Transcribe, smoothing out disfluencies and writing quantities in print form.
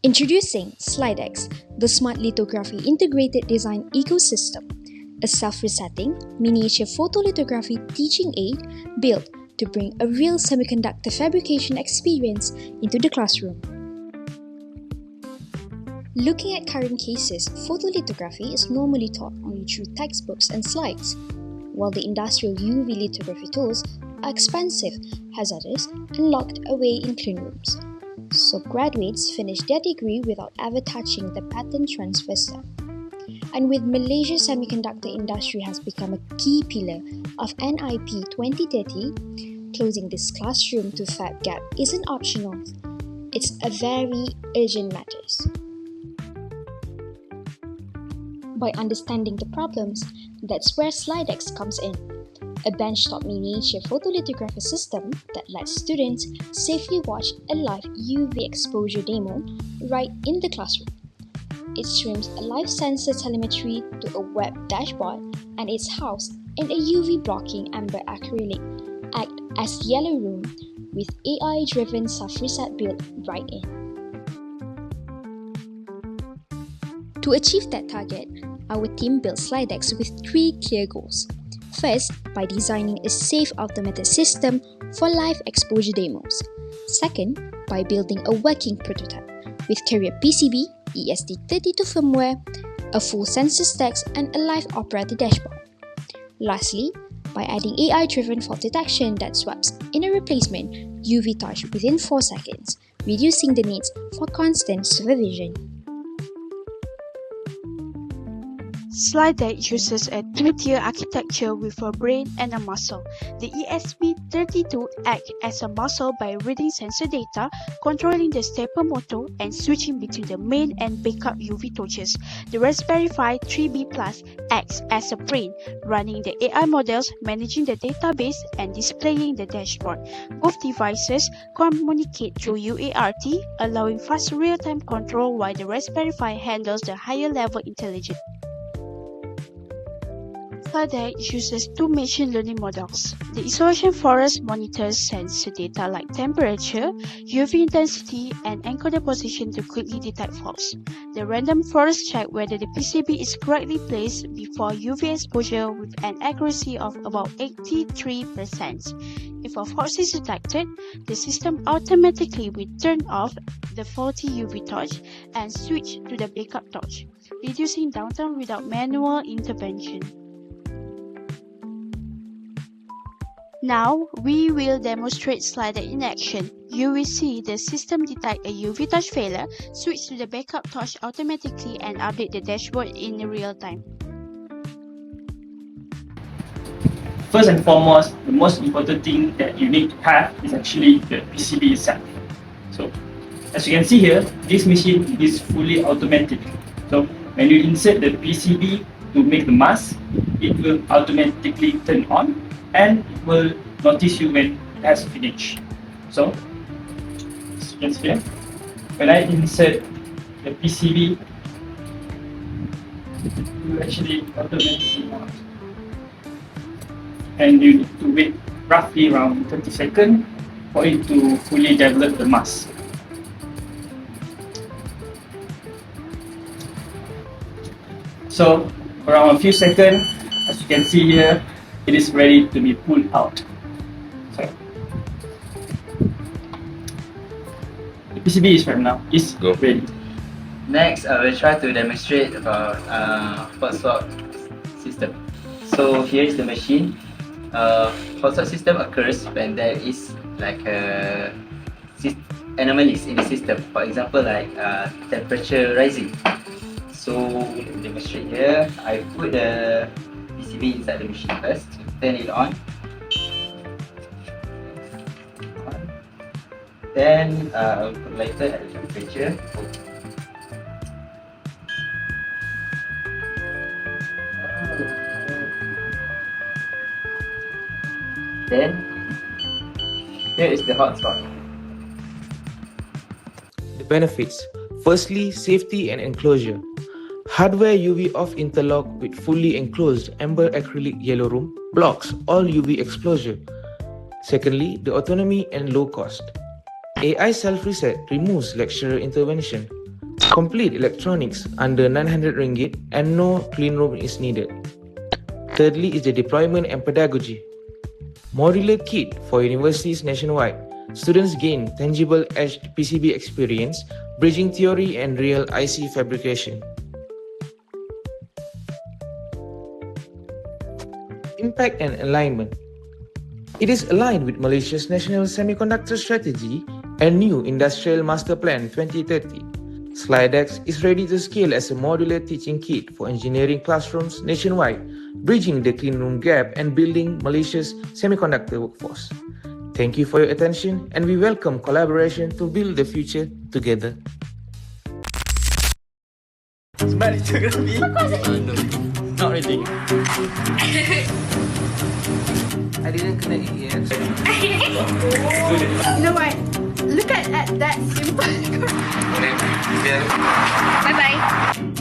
Introducing SLIDeX, the smart lithography integrated design ecosystem, a self-resetting, miniature photolithography teaching aid built to bring a real semiconductor fabrication experience into the classroom. Looking at current cases, photolithography is normally taught only through textbooks and slides, while the industrial UV lithography tools are expensive, hazardous, and locked away in clean rooms. So graduates finish their degree without ever touching the patent transfer step. And with Malaysia's semiconductor industry has become a key pillar of NIP 2030, closing this classroom to fab gap isn't optional. It's a very urgent matter. By understanding the problems, that's where SLIDeX comes in. A benchtop miniature photolithography system that lets students safely watch a live UV exposure demo right in the classroom. It streams a live sensor telemetry to a web dashboard, and it's housed in a UV blocking amber acrylic act as yellow room with AI-driven self-reset built right in. To achieve that target, our team built SLIDeX with 3 clear goals. First, by designing a safe automated system for live exposure demos. Second, by building a working prototype with carrier PCB, ESD32 firmware, a full sensor stacks, and a live operator dashboard. Lastly, by adding AI-driven fault detection that swaps in a replacement UV touch within 4 seconds, reducing the needs for constant supervision. SLIDeX uses a 2-tier architecture with a brain and a muscle. The ESP32 acts as a muscle by reading sensor data, controlling the stepper motor, and switching between the main and backup UV torches. The Raspberry Pi 3B Plus acts as a brain, running the AI models, managing the database, and displaying the dashboard. Both devices communicate through UART, allowing fast real-time control while the Raspberry Pi handles the higher-level intelligence. SLIDeX uses 2 machine learning models. The isolation forest monitors sensor data like temperature, UV intensity, and encoder position to quickly detect faults. The random forest checks whether the PCB is correctly placed before UV exposure with an accuracy of about 83%. If a fault is detected, the system automatically will turn off the faulty UV torch and switch to the backup torch, reducing downtime without manual intervention. Now, we will demonstrate SLIDeX in action. You will see the system detect a UV touch failure, switch to the backup torch automatically, and update the dashboard in real time. First and foremost, the most important thing that you need to have is actually the PCB itself. So, as you can see here, this machine is fully automatic. So, when you insert the PCB to make the mask, it will automatically turn on and it will notice you when it has finished. So, as you can see here, when I insert the PCB, it will actually automatically out. And you need to wait roughly around 30 seconds for it to fully develop the mask. So, around a few seconds, as you can see here, it is ready to be pulled out. So, the PCB is right now ready. Next, I will try to demonstrate about fault swap system. So here is the machine. Fault swap system occurs when there is like anomalies in the system. For example, like temperature rising. So demonstrate here, I put the PCB inside the machine first, turn it on. Then I'll put lighter at the temperature. Then here is the hotspot. The benefits: firstly, safety and enclosure. Hardware UV off interlock with fully enclosed amber acrylic yellow room blocks all UV exposure. Secondly, the autonomy and low cost. AI self-reset removes lecturer intervention. Complete electronics under 900 ringgit and no clean room is needed. Thirdly is the deployment and pedagogy. Modular kit for universities nationwide. Students gain tangible edge PCB experience, bridging theory and real IC fabrication. Impact and alignment. It is aligned with Malaysia's National Semiconductor Strategy and new Industrial Master Plan 2030. SLIDeX is ready to scale as a modular teaching kit for engineering classrooms nationwide, bridging the clean room gap and building Malaysia's semiconductor workforce. Thank you for your attention, and we welcome collaboration to build the future together. Smart lithography? No, Not really. I didn't connect it yet. You know what? Look at that simple. Boleh. Biar Bye bye.